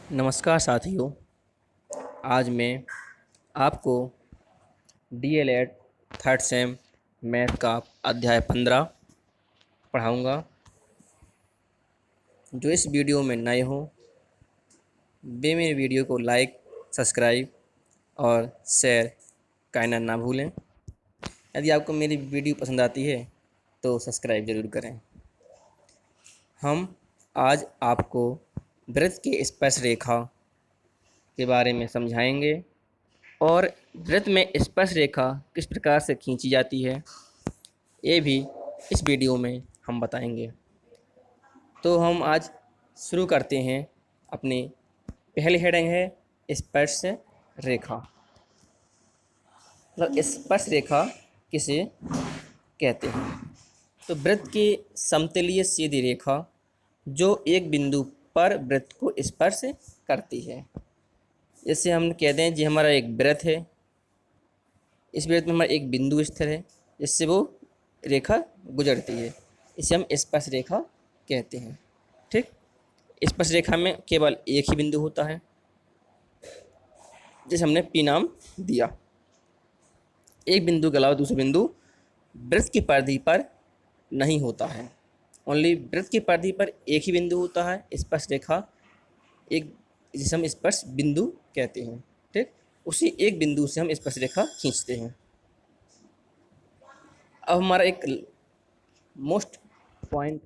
नमस्कार साथियों। आज मैं आपको डीएलएड थर्ड सेम मैथ का अध्याय 15 पढ़ाऊँगा। जो इस वीडियो में नए हो वे मेरे वीडियो को लाइक, सब्सक्राइब और शेयर करना ना भूलें। यदि आपको मेरी वीडियो पसंद आती है तो सब्सक्राइब ज़रूर करें। हम आज आपको वृत्त की स्पर्श रेखा के बारे में समझाएंगे और वृत्त में स्पर्श रेखा किस प्रकार से खींची जाती है ये भी इस वीडियो में हम बताएंगे। तो हम आज शुरू करते हैं। अपनी पहली हेडिंग है स्पर्श रेखा। मतलब स्पर्श रेखा किसे कहते हैं? तो वृत्त की समतलीय सीधी रेखा जो एक बिंदु पर वृत्त को स्पर्श करती है। जैसे हम कहते हैं जी हमारा एक वृत्त है, इस वृत्त में हमारा एक बिंदु स्थिर है जिससे वो रेखा गुजरती है, इसे हम स्पर्श रेखा कहते हैं। ठीक, स्पर्श रेखा में केवल एक ही बिंदु होता है जिसे हमने पी नाम दिया। एक बिंदु के अलावा दूसरा बिंदु वृत्त की परिधि पर नहीं होता है। ओनली वृत्त की परिधि पर एक ही बिंदु होता है स्पर्श रेखा, एक जिसे हम स्पर्श बिंदु कहते हैं। ठीक, उसी एक बिंदु से हम स्पर्श रेखा खींचते हैं। अब हमारा एक मोस्ट पॉइंट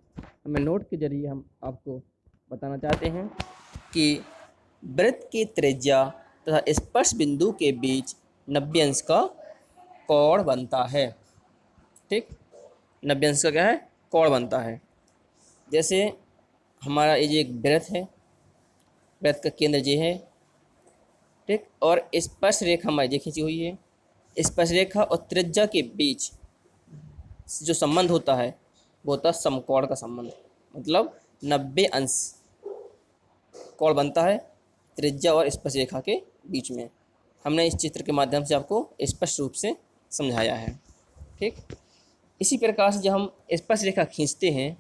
हमें नोट के जरिए हम आपको बताना चाहते हैं कि वृत्त की त्रिज्या तथा स्पर्श बिंदु के बीच 90 अंश का कोण बनता है। ठीक, 90 अंश का क्या है? कोण बनता है। जैसे हमारा ये एक वृत्त है, वृत्त का केंद्र ये है। ठीक, और स्पर्श रेखा हमारी ये खींची हुई है। स्पर्श रेखा और त्रिज्या के बीच जो संबंध होता है वो होता है समकोण का संबंध। मतलब 90 अंश कोण बनता है त्रिज्या और स्पर्श रेखा के बीच में। हमने इस चित्र के माध्यम से आपको स्पष्ट रूप से समझाया है। ठीक, इसी प्रकार से जब हम स्पर्श रेखा खींचते हैं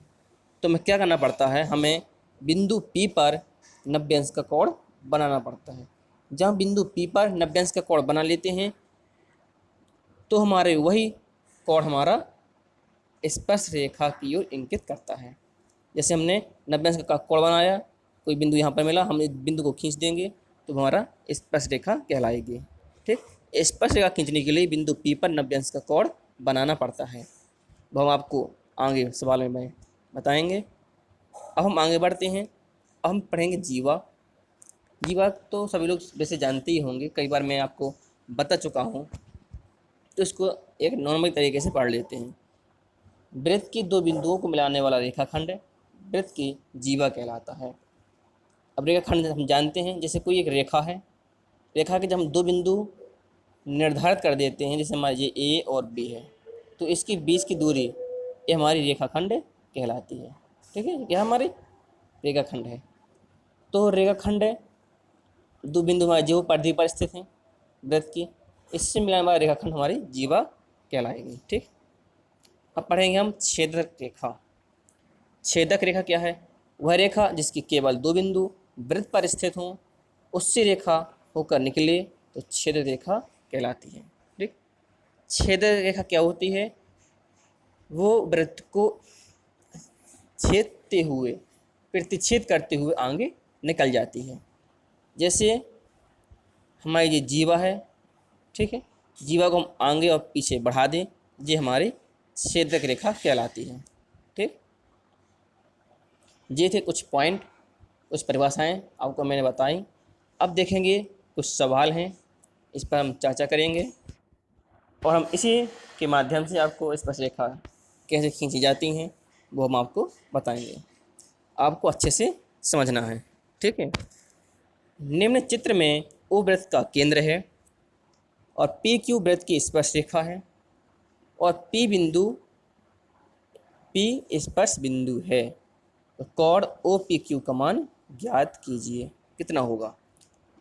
तो हमें क्या करना पड़ता है? हमें बिंदु P पर 90 अंश का कोण बनाना पड़ता है। जब हम बिंदु P पर 90 अंश का कोण बना लेते हैं तो हमारे वही कोण हमारा स्पर्श रेखा की ओर इंगित करता है। जैसे हमने 90 अंश का कोण बनाया, कोई बिंदु यहाँ पर मिला, हम इस बिंदु को खींच देंगे तो हमारा स्पर्श रेखा कहलाएगी। ठीक, स्पर्श रेखा खींचने के लिए बिंदु P पर 90 अंश का कोण बनाना पड़ता है। वो हम आपको आगे सवाल में बताएंगे। अब हम आगे बढ़ते हैं। अब हम पढ़ेंगे जीवा। जीवा तो सभी लोग वैसे जानते ही होंगे, कई बार मैं आपको बता चुका हूँ, तो इसको एक नॉर्मल तरीके से पढ़ लेते हैं। वृत्त की दो बिंदुओं को मिलाने वाला रेखाखंड वृत्त की जीवा कहलाता है। अब रेखाखंड हम जानते हैं, जैसे कोई एक रेखा है, रेखा के जब हम दो बिंदु निर्धारित कर देते हैं, जैसे हमारे ये ए और बी है, तो इसके बीच की दूरी ये हमारी रेखाखंड कहलाती है। ठीक है, यह हमारी रेखाखंड है। तो रेखाखंड दो बिंदु हमारे जो परिधि पर स्थित हैं वृत्त की, इससे मिलाने वाला रेखाखंड हमारी जीवा कहलाएगी। ठीक, अब पढ़ेंगे हम छेदक रेखा। छेदक रेखा क्या है? वह रेखा जिसकी केवल दो बिंदु वृत्त पर स्थित हों, उससे रेखा होकर निकले तो छेदक रेखा कहलाती है। ठीक, छेदक रेखा क्या होती है? वो वृत्त को छेदते हुए, प्रतिच्छेद करते हुए आगे निकल जाती है। जैसे हमारी ये जीवा है, ठीक है, जीवा को हम आगे और पीछे बढ़ा दें, ये हमारी छेदक रेखा कहलाती है। ठीक, ये थे कुछ पॉइंट, कुछ परिभाषाएं आपको मैंने बताई। अब देखेंगे कुछ सवाल हैं, इस पर हम चर्चा करेंगे और हम इसी के माध्यम से आपको स्पर्श रेखा कैसे खींची जाती हैं वो हम आपको बताएंगे। आपको अच्छे से समझना है। ठीक है, निम्न चित्र में O वृत्त का केंद्र है और पी क्यू वृत्त की स्पर्श रेखा है और P स्पर्श बिंदु है। तो कोण ओ पी क्यू का मान ज्ञात कीजिए, कितना होगा?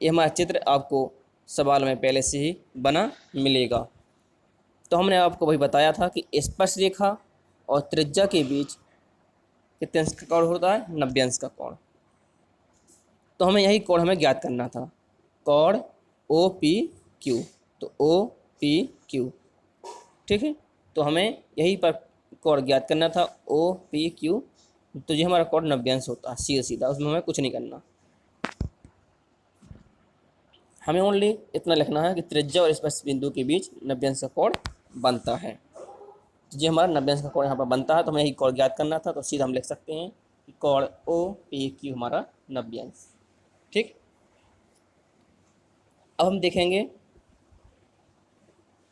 ये हमारा चित्र आपको सवाल में पहले से ही बना मिलेगा। तो हमने आपको वही बताया था कि स्पर्श रेखा और त्रिज्या के बीच कितने अंश का कोण होता है? 90 अंश का कोण। तो हमें यही कोण हमें ज्ञात करना था, कोण ओ पी क्यू। तो ओ पी क्यू, ठीक है। तो हमें यही पर कोण ज्ञात करना था, ओ पी क्यू। तो ये हमारा कोण 90 अंश होता है, सीधा सीधा, उसमें हमें कुछ नहीं करना। हमें ओनली इतना लिखना है कि त्रिज्या और स्पर्श बिंदु के बीच 90 अंश का कोण बनता है। तो ये हमारा 90 अंश का कोण यहाँ पर बनता है, तो हमें यही कोण ज्ञात करना था। तो सीधा हम लिख सकते हैं कि कोण ओ पी क्यू हमारा 90 अंश, ठीक। अब हम देखेंगे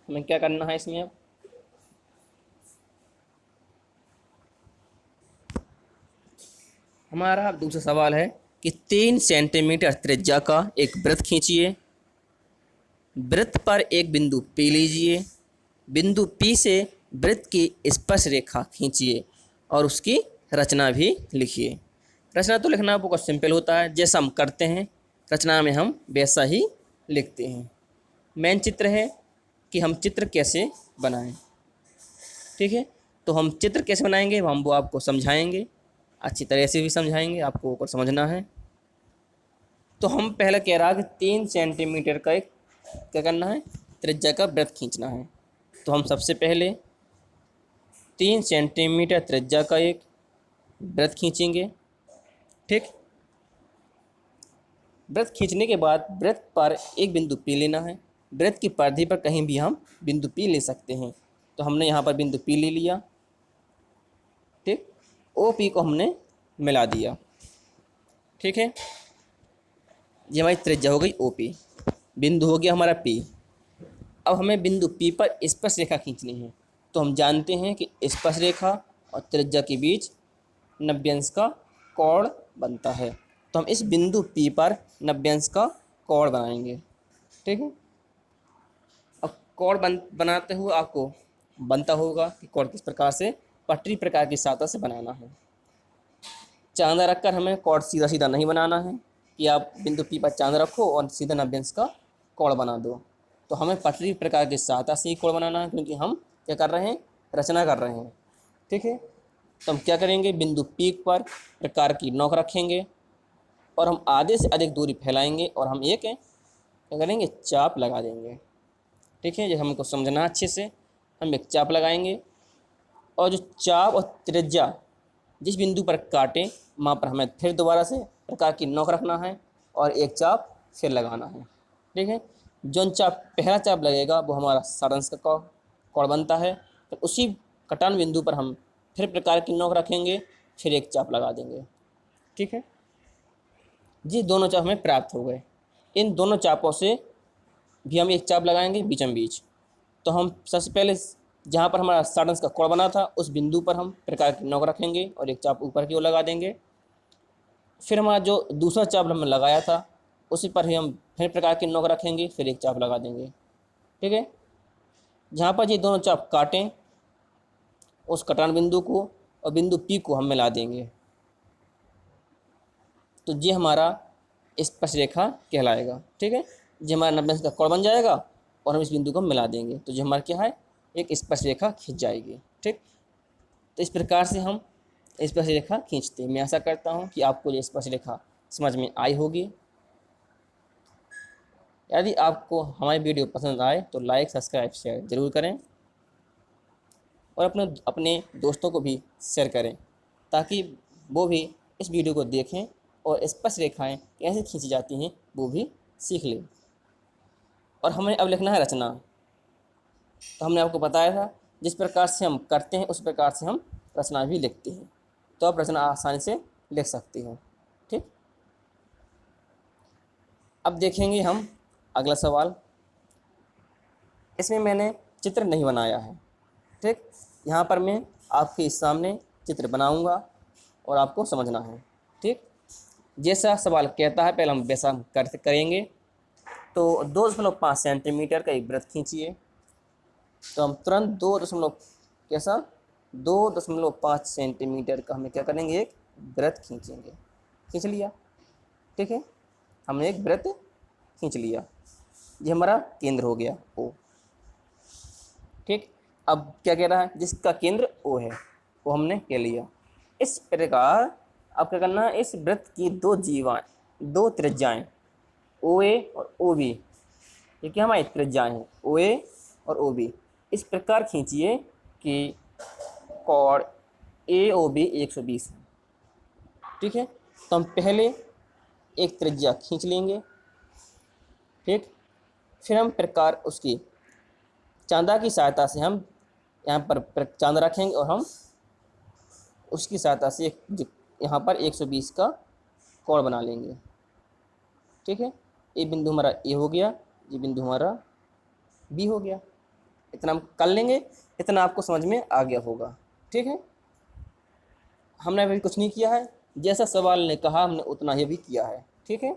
हमें क्या करना है इसमें। अब हमारा दूसरा सवाल है कि 3 सेंटीमीटर त्रिज्या का एक वृत्त खींचिए। वृत्त पर एक बिंदु P लीजिए। बिंदु P से वृत्त की स्पर्श रेखा खींचिए और उसकी रचना भी लिखिए। रचना तो लिखना बहुत सिंपल होता है, जैसा हम करते हैं रचना में हम वैसा ही लिखते हैं। मेन चित्र है कि हम चित्र कैसे बनाएं, ठीक है। तो हम चित्र कैसे बनाएंगे हम वो आपको समझाएंगे, अच्छी तरह से भी समझाएंगे, आपको ऊपर समझना है। तो हम पहले कह रहा कि 3 सेंटीमीटर का एक क्या करना है, त्रिज्या का वृत्त खींचना है। तो हम सबसे पहले 3 सेंटीमीटर त्रिज्या का एक वृत्त खींचेंगे, ठीक। वृत्त खींचने के बाद वृत्त पर एक बिंदु P लेना है। वृत्त की परिधि पर कहीं भी हम बिंदु P ले सकते हैं। तो हमने यहाँ पर बिंदु P ले लिया, ठीक। OP को हमने मिला दिया, ठीक है। ये हमारी त्रिज्या हो गई OP, बिंदु हो गया हमारा P। अब हमें बिंदु P पर स्पर्श रेखा खींचनी है। तो हम जानते हैं कि स्पर्श रेखा और त्रिज्या के बीच 90 अंश का कोण बनता है। तो हम इस बिंदु P पर 90 अंश का कोण बनाएंगे, ठीक है। अब कोण बनाते हुए आपको बनता होगा कि कोण किस प्रकार से, पटरी प्रकार की सहायता से बनाना है। चांदा रखकर हमें कोण सीधा सीधा नहीं बनाना है कि आप बिंदु P पर चांदा रखो और सीधा 90 अंश का कोण बना दो। तो हमें पटरी प्रकार की सहायता से ही कोण बनाना है, क्योंकि हम क्या कर रहे हैं, रचना कर रहे हैं, ठीक है। तो हम क्या करेंगे, बिंदु P पर प्रकार की नोक रखेंगे और हम आधे से अधिक दूरी फैलाएंगे और हम एक क्या करेंगे, चाप लगा देंगे, ठीक है। जैसे हमको समझना है अच्छे से, हम एक चाप लगाएंगे और जो चाप और त्रिज्या जिस बिंदु पर काटें वहाँ पर हमें फिर दोबारा से प्रकार की नोक रखना है और एक चाप फिर लगाना है, ठीक है। जो चाप पहला चाप लगेगा वो हमारा सारांश का कोण बनता है। तो उसी कटान बिंदु पर हम फिर प्रकार की नोक रखेंगे, फिर एक चाप लगा देंगे, ठीक है। जी दोनों चाप हमें प्राप्त हो गए। इन दोनों चापों से भी हम एक चाप लगाएंगे बीचम बीच। तो हम सबसे पहले जहाँ पर हमारा सारांश का कोण बना था उस बिंदु पर हम प्रकार की नोक रखेंगे और एक चाप ऊपर की ओर लगा देंगे। फिर हमारा जो दूसरा चाप हमने लगाया था उसी पर ही हम फिर प्रकार की नोक रखेंगे, फिर एक चाप लगा देंगे, ठीक है। जहाँ पर ये दोनों चाप काटें उस कटान बिंदु को और बिंदु P को हम मिला देंगे। तो ये हमारा स्पर्श रेखा कहलाएगा, ठीक है। ये हमारा 90 अंश का कोण बन जाएगा और हम इस बिंदु को मिला देंगे, तो ये हमारा क्या है, एक स्पर्श रेखा खींच जाएगी, ठीक। तो इस प्रकार से हम स्पर्श रेखा खींचते हैं। मैं आशा करता हूँ कि आपको ये स्पर्श रेखा समझ में आई होगी। यदि आपको हमारी वीडियो पसंद आए तो लाइक सब्सक्राइब शेयर ज़रूर करें और अपने अपने दोस्तों को भी शेयर करें, ताकि वो भी इस वीडियो को देखें और स्पर्श रेखाएं कैसे खींची जाती हैं वो भी सीख लें। और हमें अब लिखना है रचना। तो हमने आपको बताया था जिस प्रकार से हम करते हैं उस प्रकार से हम रचना भी लिखते हैं। तो आप रचना आसानी से लिख सकते हो, ठीक। अब देखेंगे हम अगला सवाल। इसमें मैंने चित्र नहीं बनाया है, ठीक। यहाँ पर मैं आपके सामने चित्र बनाऊंगा और आपको समझना है, ठीक। जैसा सवाल कहता है पहले हम वैसा करेंगे। तो 2.5 सेंटीमीटर का एक वृत्त खींचिए। तो हम तुरंत 2.5 सेंटीमीटर का हमें क्या करेंगे, एक वृत्त खींचेंगे। खींच लिया, ठीक है। हमने एक वृत्त खींच लिया, ये हमारा केंद्र हो गया O, ठीक। अब क्या कह रहा है, जिसका केंद्र O है वो हमने कह लिया। इस प्रकार अब क्या करना है, इस वृत्त की दो त्रिज्याएं ओ ए और ओ बी, ये क्या हमारी त्रिज्याएं हैं ओ ए और ओ बी, इस प्रकार खींचिए कि कॉड ए ओ बी 120 है। ठीक है, तो हम पहले एक त्रिज्या खींच लेंगे, ठीक, फिर हम प्रकार उसकी चांदा की सहायता से हम यहाँ पर चांदा रखेंगे और हम उसकी सहायता से यहाँ पर 120 का कोण बना लेंगे। ठीक है, ये बिंदु हमारा ए हो गया, ये बिंदु हमारा बी हो गया। इतना हम कर लेंगे, इतना आपको समझ में आ गया होगा। ठीक है, हमने अभी कुछ नहीं किया है, जैसा सवाल ने कहा हमने उतना ही भी किया है। ठीक है,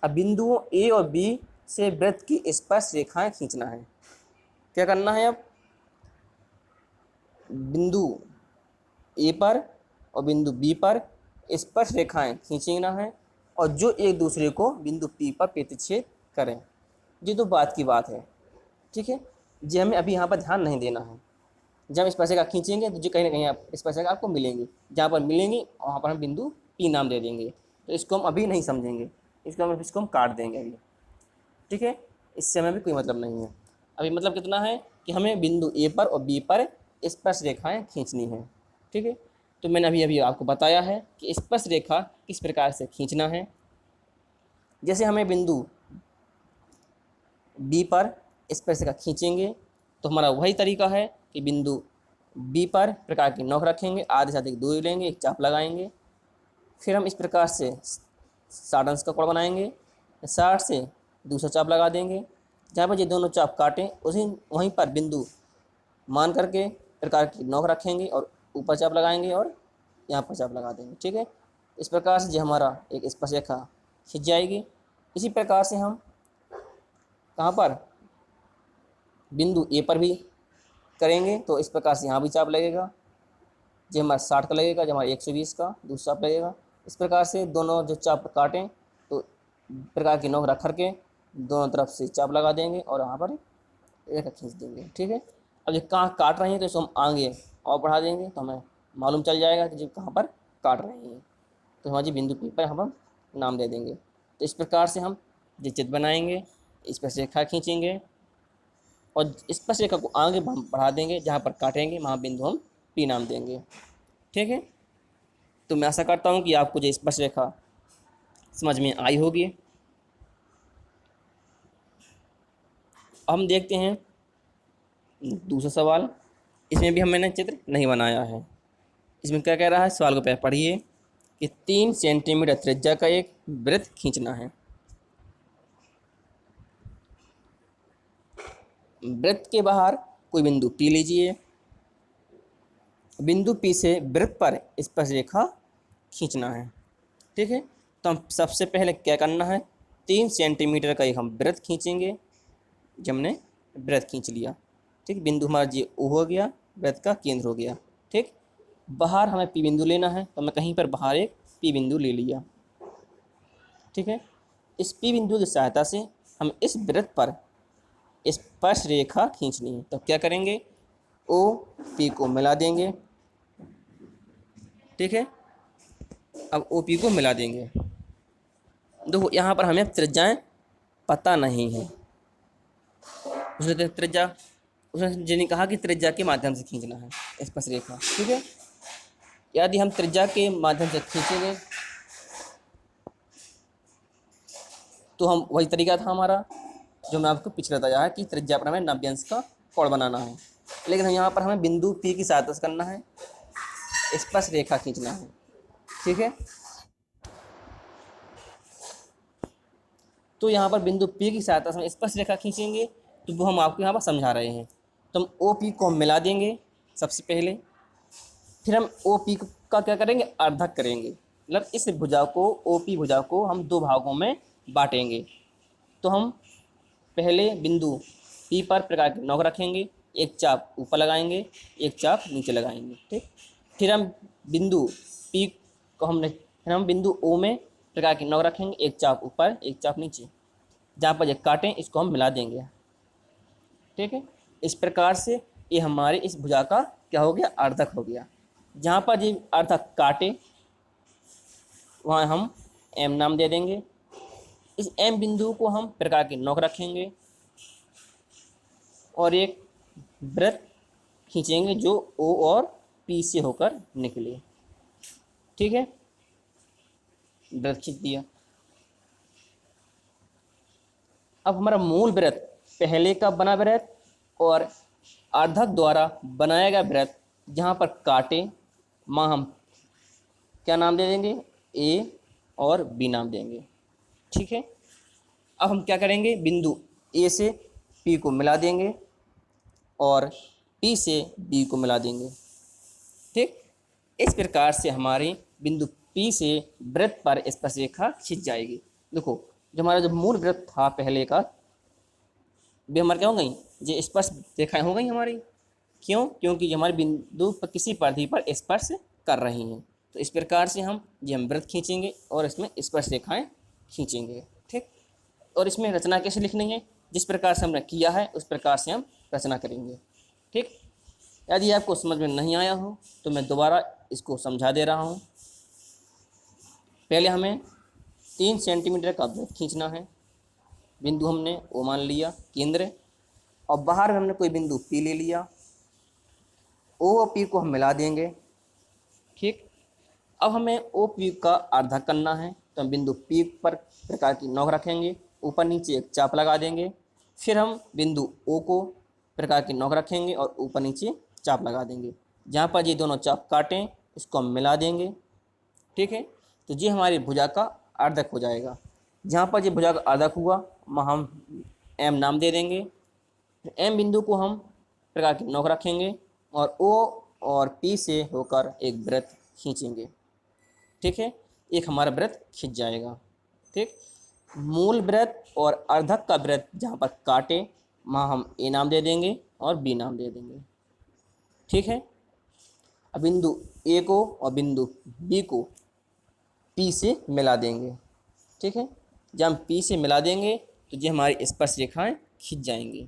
अब बिंदुओं ए और बी से वृत्त की स्पर्श रेखाएं खींचना है। क्या करना है, अब बिंदु ए पर और बिंदु बी पर स्पर्श रेखाएं खींचना है और जो एक दूसरे को बिंदु पी पर प्रतिच्छेद करें। ये तो बात की बात है। ठीक है, जी हमें अभी यहाँ पर ध्यान नहीं देना है। जब हम स्पर्शिका खींचेंगे तो जो कहीं ना कहीं आप स्पर्शिका आपको मिलेंगी, जहाँ पर मिलेंगी वहाँ पर हम बिंदु पी नाम दे देंगे। तो इसको हम अभी नहीं समझेंगे, इसको हम काट देंगे अभी। ठीक है, इससे हमें भी कोई मतलब नहीं है। अभी मतलब कितना है कि हमें बिंदु ए पर और बी पर स्पर्श रेखाएं खींचनी है। ठीक है, तो मैंने अभी अभी आपको बताया है कि स्पर्श रेखा किस प्रकार से खींचना है। जैसे हमें बिंदु बी पर स्पर्शिका खींचेंगे तो हमारा वही तरीका है कि बिंदु बी पर प्रकार की नोक रखेंगे, आधे से अधिक दूरी लेंगे, एक चाप लगाएंगे, फिर हम इस प्रकार से 60 अंश का कोण बनाएंगे, 60 से दूसरा चाप लगा देंगे, जहाँ पर ये दोनों चाप काटें उसी वहीं पर बिंदु मान करके प्रकार की नोक रखेंगे और ऊपर चाप लगाएंगे और यहाँ पर चाप लगा देंगे। ठीक है, इस प्रकार से जो हमारा एक स्पर्श रेखा खिंच जाएगी। इसी प्रकार से हम कहाँ पर बिंदु ए पर भी करेंगे, तो इस प्रकार से यहाँ भी चाप लगेगा, जो हमारा 60 का लगेगा, जो हमारा 120 का दूसरा चाप लगेगा। इस प्रकार से दोनों जो चाप काटें तो प्रकार की नोक रख करके दोनों तरफ से चाप लगा देंगे और यहाँ पर रेखा खींच देंगे। ठीक है, अब जो कहाँ काट रहे हैं तो इसको हम आगे और बढ़ा देंगे तो हमें मालूम चल जाएगा कि जब कहाँ पर काट रहे हैं, तो हमारी बिंदु पी पर हम नाम दे देंगे। तो इस प्रकार से हम जो चित्र बनाएंगे, इस पर रेखा खींचेंगे और स्पर्श रेखा को आगे हम बढ़ा देंगे, जहाँ पर काटेंगे वहाँ बिंदु हम पी नाम देंगे। ठीक है, तो मैं आशा करता हूँ कि आपको जो स्पर्श रेखा समझ में आई होगी। अब हम देखते हैं दूसरा सवाल। इसमें भी मैंने चित्र नहीं बनाया है। इसमें क्या कह रहा है, सवाल को पढ़िए कि 3 सेंटीमीटर त्रिज्या का एक वृत्त खींचना है। वृत्त के बाहर कोई बिंदु पी लीजिए, बिंदु पी से वृत्त पर स्पर्श रेखा खींचना है। ठीक है, तो हम सबसे पहले क्या करना है, 3 सेंटीमीटर का एक हम वृत्त खींचेंगे। जब हमने वृत्त खींच लिया, ठीक, बिंदु हमारा जी ओ हो गया, वृत्त का केंद्र हो गया। ठीक, बाहर हमें पी बिंदु लेना है, तो मैं कहीं पर बाहर एक पी बिंदु ले लिया। ठीक है, इस पी बिंदु की सहायता से हम इस वृत्त पर स्पर्श रेखा खींचनी है। तो क्या करेंगे, ओ पी को मिला देंगे। ठीक है, अब ओ पी को मिला देंगे। देखो यहाँ पर हमें त्रिज्याएं पता नहीं है, उसने त्रिज्या उसने जिन्हें कहा कि त्रिज्या के माध्यम से खींचना है स्पर्श रेखा। ठीक है, यदि हम त्रिज्या के माध्यम से खींचेंगे तो हम वही तरीका था हमारा जो मैं आपको पिछले बताया है कि त्रिज्या पर हमें 90 अंश का कोण बनाना है, लेकिन यहाँ पर हमें बिंदु पी की सहायता से करना है, स्पर्श रेखा खींचना है। ठीक है, तो यहाँ पर बिंदु पी की सहायता से हम स्पर्श रेखा खींचेंगे, तो वो हम आपको यहाँ पर समझा रहे हैं। तो हम ओ पी को हम मिला देंगे सबसे पहले, फिर हम ओ पी का क्या करेंगे, अर्धक करेंगे, मतलब इस भुजा को ओ पी भुजा को हम 2 भागों में बांटेंगे। तो हम पहले बिंदु पी पर प्रकार की नोक रखेंगे, एक चाप ऊपर लगाएंगे, एक चाप नीचे लगाएंगे। ठीक, फिर हम बिंदु पी को फिर हम बिंदु ओ में प्रकार की नोक रखेंगे, एक चाप ऊपर एक चाप नीचे, जहाँ पर ये काटें इसको हम मिला देंगे। ठीक है, इस प्रकार से ये हमारे इस भुजा का क्या हो गया, अर्धक हो गया। जहाँ पर ये अर्धक काटे वहाँ हम एम नाम दे देंगे, इस एम बिंदु को हम प्रकार की नोक रखेंगे और एक वृत्त खींचेंगे जो ओ और पी से होकर निकले। ठीक है, वृत्त खींच दिया। अब हमारा मूल वृत्त पहले का बना वृत्त और अर्धक द्वारा बनाया गया वृत्त जहाँ पर काटे माँ हम क्या नाम दे देंगे, ए और बी नाम देंगे। ठीक है, अब हम क्या करेंगे, बिंदु ए से पी को मिला देंगे और पी से बी को मिला देंगे। ठीक, इस प्रकार से हमारी बिंदु पी से वृत्त पर स्पर्शरेखा खींच जाएगी। देखो, जो हमारा जो मूल वृत्त था पहले का, वे हमारे क्या हो गई, ये स्पर्श रेखाएं हो गई हमारी। क्यों? क्योंकि हमारे बिंदु पर किसी परिधि पर स्पर्श कर रही हैं। तो इस प्रकार से हम वृत्त खींचेंगे और इसमें स्पर्श रेखाएं खींचेंगे। ठीक, और इसमें रचना कैसे लिखनी है, जिस प्रकार से हमने किया है उस प्रकार से हम रचना करेंगे। ठीक, यदि आपको समझ में नहीं आया हो तो मैं दोबारा इसको समझा दे रहा हूँ। पहले हमें 3 सेंटीमीटर का वृत्त खींचना है। बिंदु हमने ओ मान लिया केंद्र, और बाहर में हमने कोई बिंदु पी ले लिया। ओ और पी को हम मिला देंगे। ठीक, अब हमें ओ पी का अर्धक करना है, तो हम बिंदु पी पर प्रकार की नोक रखेंगे, ऊपर नीचे एक चाप लगा देंगे। फिर हम बिंदु ओ को प्रकार की नोक रखेंगे और ऊपर नीचे चाप लगा देंगे। जहाँ पर ये दोनों चाप काटें उसको हम मिला देंगे। ठीक है, तो ये हमारी भुजा का अर्धक हो जाएगा। जहाँ पर ये भुजा का अर्धक हुआ वहाँ हम एम नाम दे देंगे। एम बिंदु को हम प्रकार की नोक रखेंगे और ओ और पी से होकर एक वृत्त खींचेंगे। ठीक है, एक हमारा वृत्त खींच जाएगा। ठीक, मूल वृत्त और अर्धक का वृत्त जहाँ पर काटे वहाँ हम ए नाम दे देंगे और बी नाम दे देंगे। ठीक है, अब बिंदु ए को और बिंदु बी को पी से मिला देंगे। ठीक है, जब हम पी से मिला देंगे तो ये हमारी स्पर्श रेखाएं खींच जाएंगी।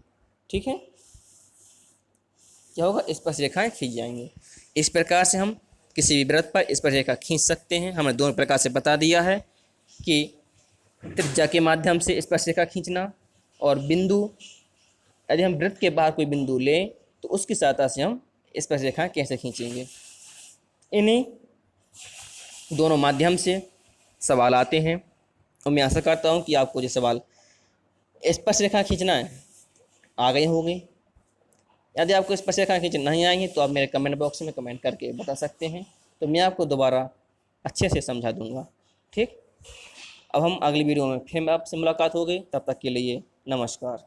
ठीक है, क्या होगा, स्पर्श रेखाएं खींच जाएंगी। इस प्रकार से हम किसी भी वृत्त पर स्पर्श रेखा खींच सकते हैं। हमने दोनों प्रकार से बता दिया है कि त्रिज्या के माध्यम से स्पर्श रेखा खींचना, और बिंदु यदि हम वृत्त के बाहर कोई बिंदु लें तो उसकी सहायता से हम स्पर्श रेखाएं कैसे खींचेंगे। इन्हीं दोनों माध्यम से सवाल आते हैं और मैं आशा करता हूँ कि आपको ये सवाल स्पर्श रेखा खींचना है आ गई होगी। यदि आपको स्पर्श रेखा खींचना नहीं आएंगी तो आप मेरे कमेंट बॉक्स में कमेंट करके बता सकते हैं, तो मैं आपको दोबारा अच्छे से समझा दूंगा। ठीक, अब हम अगली वीडियो में फिर आपसे मुलाकात हो गई, तब तक के लिए नमस्कार।